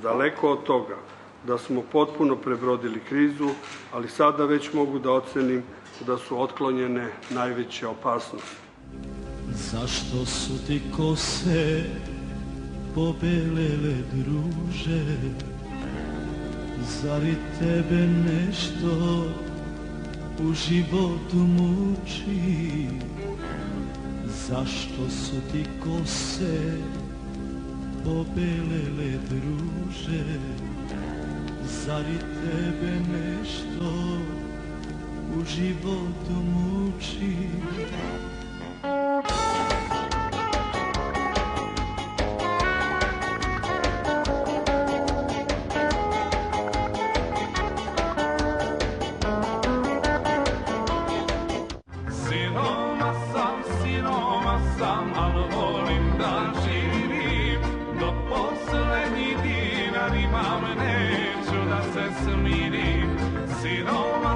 Daleko od toga da smo potpuno prebrodili krizu, ali sada već mogu da ocenim da su otklonjene najveće opasnosti. Zašto su ti kose pobelele, druže? Zar i tebe nešto u životu muči? Zašto su ti kose pobelele, druže? Zar i tebe nešto u životu muči? Siroma sam, ali volim da živim. Do poslednji dinar imam, neću da se smirim. Siroma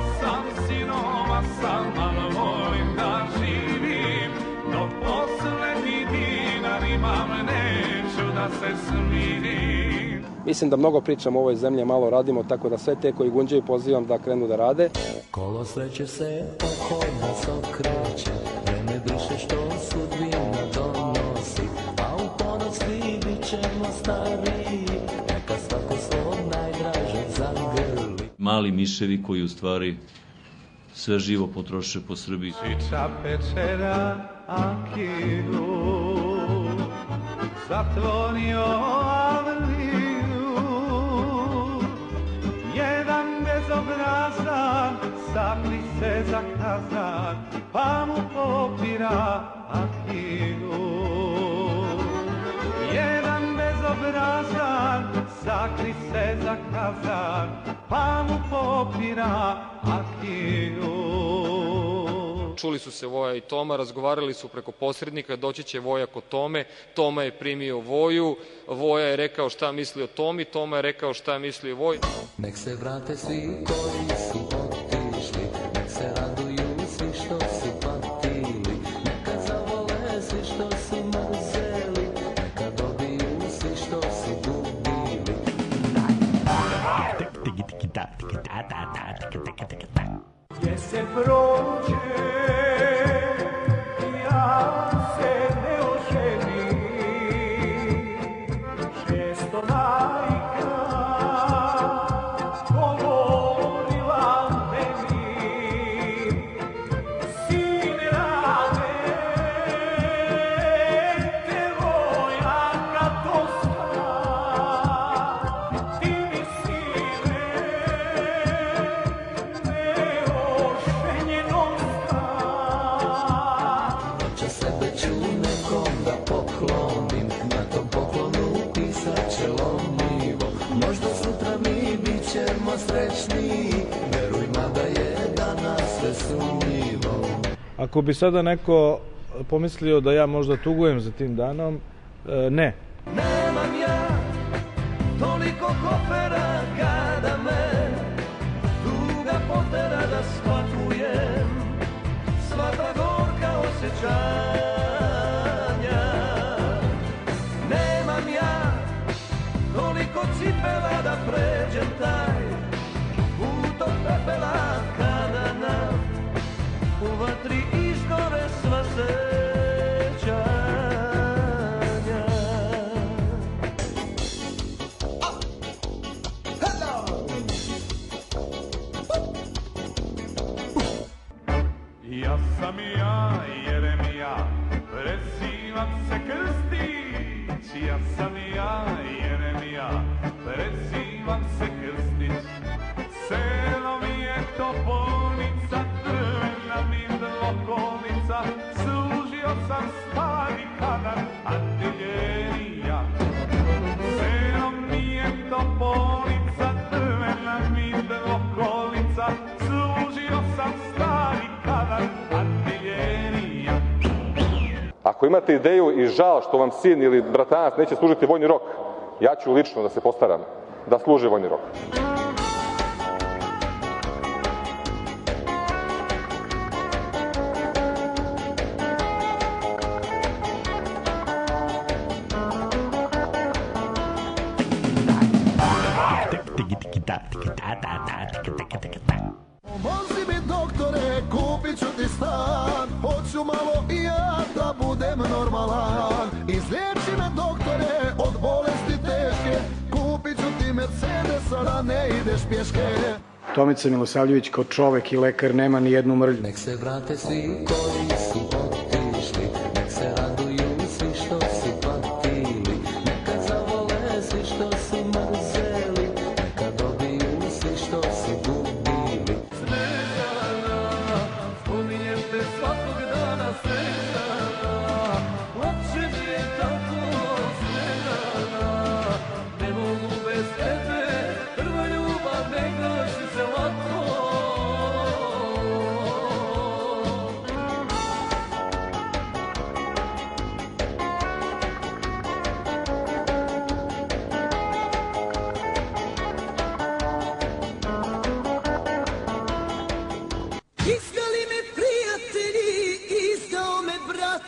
sam, ali volim da živim. Do poslednji dinar imam, neću da se smirim. Mislim da mnogo pričamo o ovoj zemlji, malo radimo, tako da sve te koji gunđaju pozivam da krenu da rade. Kolo sreće se oko nas okreće, vreme briše što sudbina donosi, a u ponoć svi bit ćemo stariji, neka svako svog najdražeg zagrli. Mali miševi koji u stvari sve živo potroše po Srbiji. Siča pečera Akinu, zatvorio Avliju, jedan bezobrazan sakri se za kazan, pa mu popira Akinu. Jedan bezobrazan sakri se za kazan, pa mu popira Akinu. Čuli su se Voja i Toma, razgovarali su preko posrednika, doći će Voja kod Tome, Toma je primio Voju, Voja je rekao šta misli o Tomi, Toma je rekao šta misli o Voji. Nek se vrate svi koji su otišli, nek se raduju svi što su patili, neka zavole svi što su mrzeli, neka dobiju svi što su gubili. Gdje se prođe, ja se ne oženim, često majka govorila meni, sine rade, devojaka dosta, ti mi sine, Noća sebe ću nekom da poklonim, na tom poklonu pisat će lomljivo, možda sutra mi bit ćemo srećni, veruj mada je danas sve sumnjivo. Ako bi sada neko pomislio da ja možda tugujem za tim danom, ne. Nemam ja toliko kofera kada me tuga potera da shvatujem sva ta gorka osjećanja. Nemam ja toliko cipela da pređem taj put od pepela kada nam u vatri izgore sva sećanja. Ja sam ja, Jeremija, prezivam se Krstić. Ja sam ja, Jeremija, prezivam se Krstić. Selo mi je Toponica, drvena mi dlokovnica, služio sam stari kadar artiljerija. Selo mi je Toponica, drvena mi dlokovnica, služio sam stari kadar artiljerija. Ako imate ideju i žal što vam sin ili bratanac neće služiti vojni rok, ja ću lično da se postaram da služi vojni rok. Pomozi mi doktore, kupit ću ti stan, hoću malo i ja da budem normalan. Izliječi me doktore od bolesti teške, kupit ću ti Mercedesa da ne ideš pješke. Tomica Milosavljević kao čovek i lekar nema ni jednu mrlju. Nek se vrate svi koji su otišli, nek se raduju svi što su patili, neka zavole svi što su mrzeli, neka dobiju svi što su gubili. Snežana, spominjem te svakog dana, Snežana, uopće mi je tako, Snežana, ne mogu bez tebe, prva ljubav ne nosi se lako. Izdali me prijatelji, izdao me brat,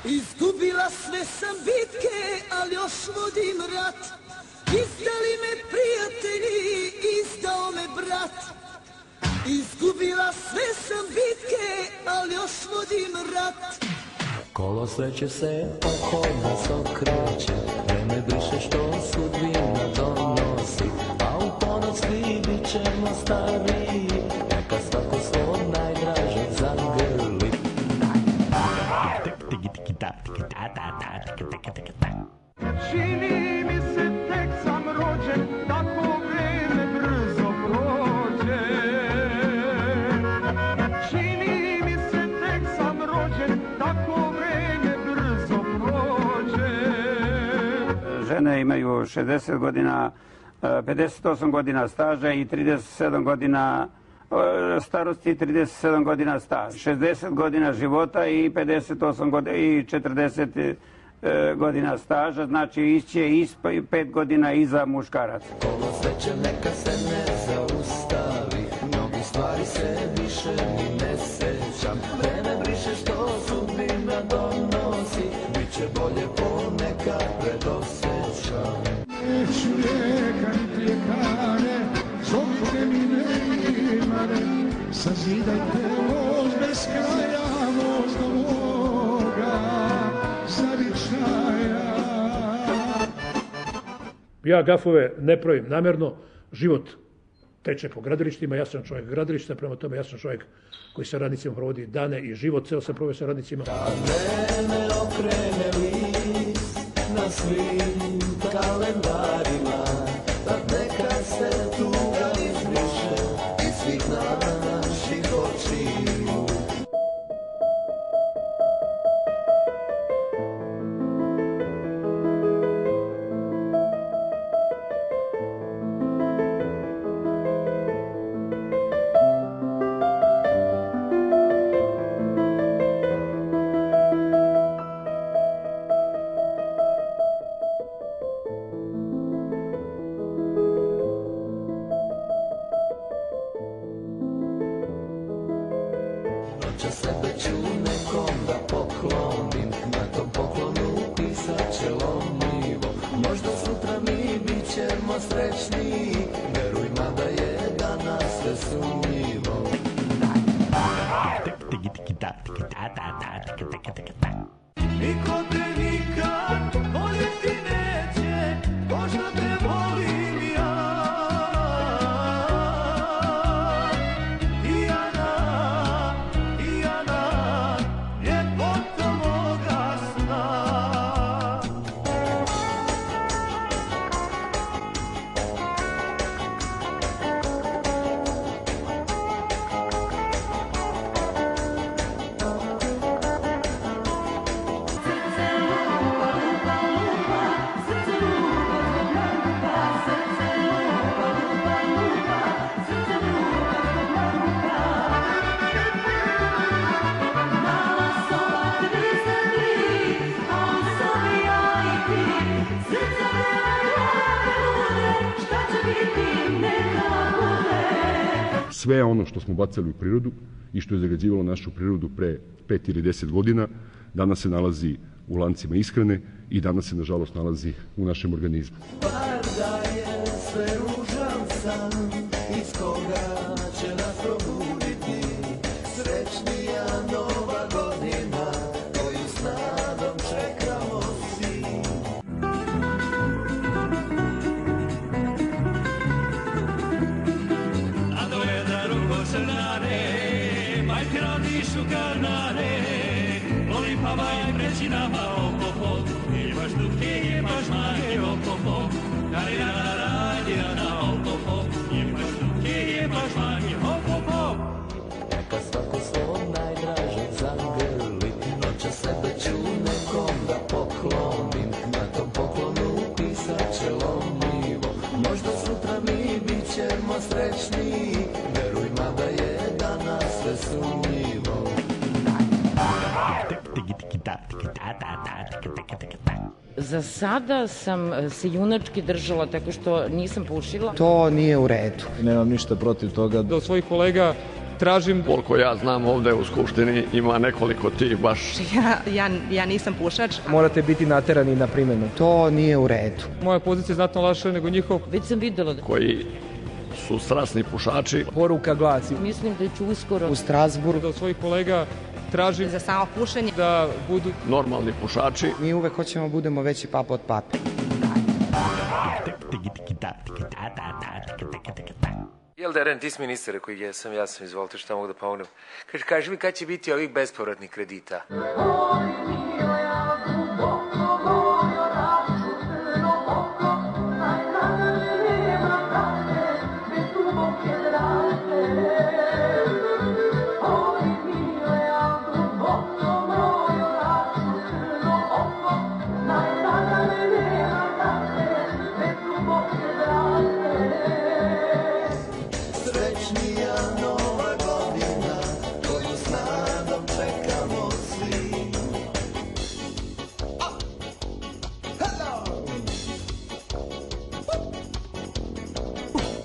izgubila sve sam bitke, ali još vodim rat. Izdali me prijatelji, izdao me brat, izgubila sve sam bitke, ali još vodim rat. Kolo sreće se oko nas okreće, vreme briše što sudbina donosi, a u ponoć svi bit ćemo stariji, neka svako svog najdražeg zagrli. Čini mi se tek sam rođen, tako vreme brzo prođe. Čini mi se tek sam rođen, tako vreme brzo prođe. Žene imaju 60 godina, 58 godina staža i 37 godina starosti i 37 godina staža. 60 godina života i 58 godina i 40 godina staža, znači iće 5 godina iza muškaraca. Kolo sreće neka se ne zaustavi, mnogi stvari se više ni ne sećam. Vreme briše što sudbina donosi, bit će bolje ponekad predosjećam. Neću lijeka ni ljekare, zovite mi neimare, sazidajte voz bez kraja, voz do moga zavičaja. Ja gafove ne pravim namjerno, život teče po gradilištima, ja sam čovjek gradilišta, prema tome ja sam čovjek koji sa radnicima provodi dane i život, ceo sam proveo sa radnicima. Kad vreme okrene list na svim kalendarima, tad neka se tuga izbriše iz svih naših očiju. Noća sebe ću nekom da poklonim, na tom poklonu pisat će lomljivo. Možda sutra mi bit ćemo srećni, veruj mada je danas sve sumnjivo. Niko te nikad voljeti neće, možda te volim ja. Ljepota moga sna. Sve ono što smo bacali u prirodu i što je zagađivalo našu prirodu pre 5 ili 10 godina, danas se nalazi u lancima ishrane i danas se, nažalost, nalazi u našem organizmu. Bar da je sve ružan san iz koga Srećnija nova godina koju s nadom čekamo svi. A doveda ruko crnare, majke radišu karnare, volim pa vaj preći nama oko pop, imaš duke, imaš mange oko pop, na oko pop, imaš duke, imaš mange oko pop. Neka svako svom najdražeg zagrli, noća sebe ću nekom da poklonim, na tom poklonu pisat će lomljivo, možda sutra mi bit ćemo srećni, veruj mada je danas sve sumnjivo. Za sada sam se junački držala tako što nisam pušila. To nije u redu. Nemam ništa protiv toga. Da od svojih kolega tražim... Koliko ja znam, ovde u Skupštini ima nekoliko tih baš... Ja nisam pušač. Morate biti naterani na primjenu. To nije u redu. Moja pozicija je znatno lakša nego njihov. Već sam videla da... Koji su strasni pušači. Poruka glasi. Mislim da ću uskoro... U Strasburu. Da od svojih kolega tražim za samo pušenje da budu normalni pušači. Mi uvek hoćemo budemo veći papa od pape. Jel da, Ren, ti si ministar, rekao jesam, izvolite, šta mogu da pomognem. Kaži mi kad će biti ovih bespovratnih kredita?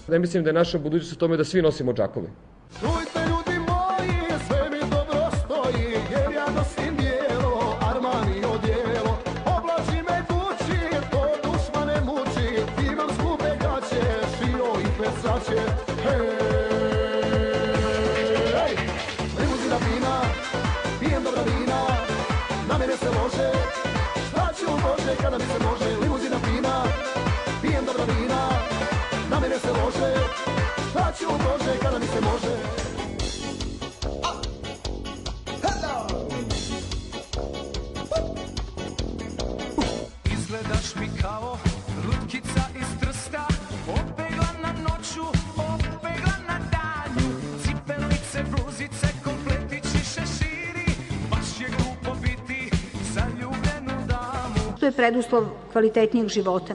Ne mislim da je naša budućnost u tome da svi nosimo džakove. Čujte ljudi moji, sve mi dobro stoji, jer ja nosim bijelo, Armani odijelo. Oblači me kući, to duša ne muči, imam skupe gaće, šio i pesače. Hej, limuzina fina, pijem dobra vina, na mene se može, šta ću Bože kada mi se može. Limuzina fina, pijem dobra vina, na mene se može, šta ću Bože kada mi se može. Izgledaš mi kao lutkica iz Trsta, opeglana noću, opeglana danju, cipelice, bluzice, kompletići, šeširi, baš je glupo biti zaljubljenu damu. To je preduslov kvalitetnijeg života.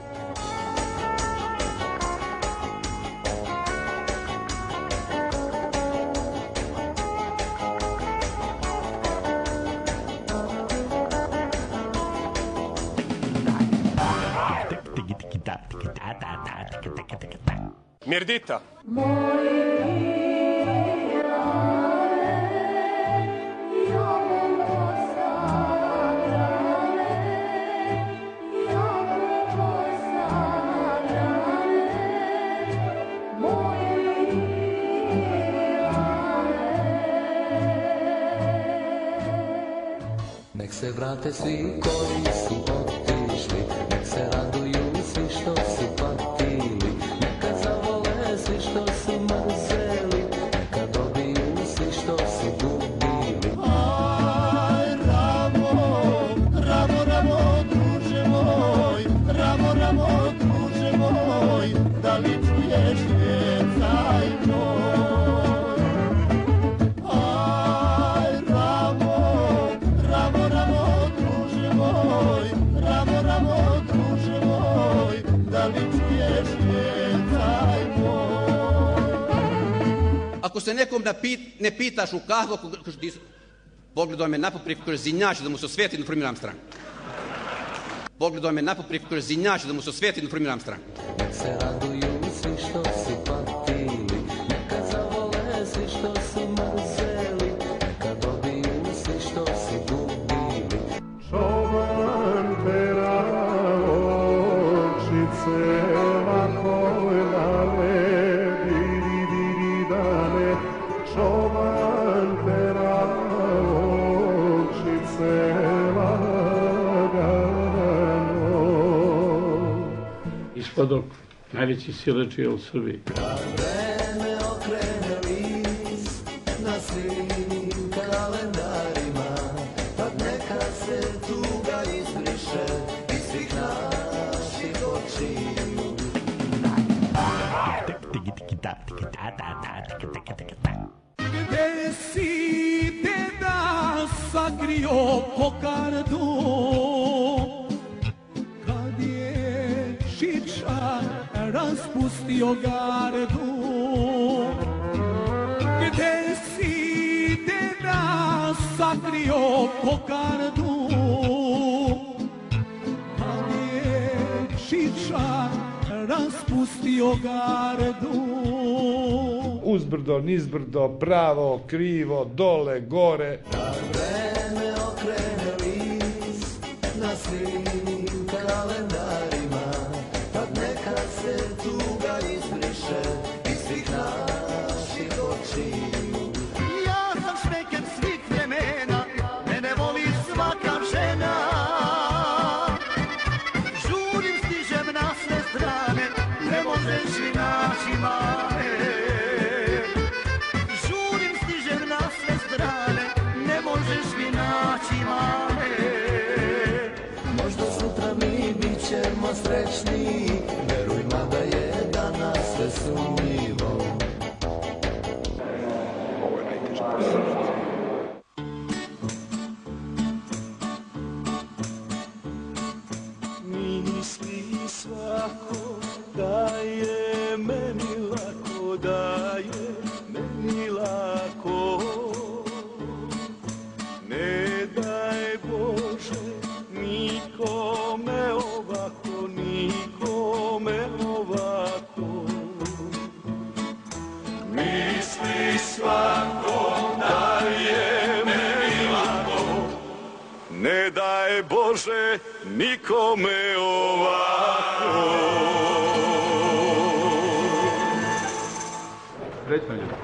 Mirdita. Nek se vrate svi koji su otišli, nek se raduju svi što su patili, neka zavole svi što su mrzeli, neka dobiju svi što su gubili. Aj, Ramo, druže moj, Ramo, druže moj, da li čuješ vjecaj moj? Aj, Ramo, druže moj, Ramo, druže moj, da li čuješ vjecaj moj? Ako se nekom ne pitaš u kahvu, pogledao me napopreko kroz zinjač da mu se osvijeti da formiram stranku. Pogledao me napopreko kroz zinjač da mu se osvijeti da formiram stranku. Nek se raduju svi što su patili, neka zavole svi što su mrzeli, neka dobiju svi što su gubili. Čoban pera očice, lako dane, diri dane, čoban pera Sladolk, najveći sileđija u Srbiji. Vreme okrene list na svim kalendarima, tad neka se tuga izbriše iz svih naših očiju. Gde si deda sakrio kokardu, kad je Šičar raspustio gardu? Gde si deda sakrio kokardu, kad je Šičar raspustio gardu? Uzbrdo, nizbrdo, pravo, krivo, dole, gore. Vreme okrene list na svim kalendarima, tad neka se tuga izbriše iz svih naših očiju. Ja sam šmeker svih vremena, mene voli svaka žena. Žurim, stižem na sve strane, ne možeš mi naći mane. Žurim, stižem na sve strane, ne možeš mi naći mane. Možda sutra mi bit ćemo srećni, veruj mada je danas sve sumnjivo. Ovo je najteže. Misli svako da je meni lako, da je meni lako. Ne daj Bože nikome ovako, nikome ovako. Misli svako da je meni lako, ne daj Bože nikome ovako. Srećno je.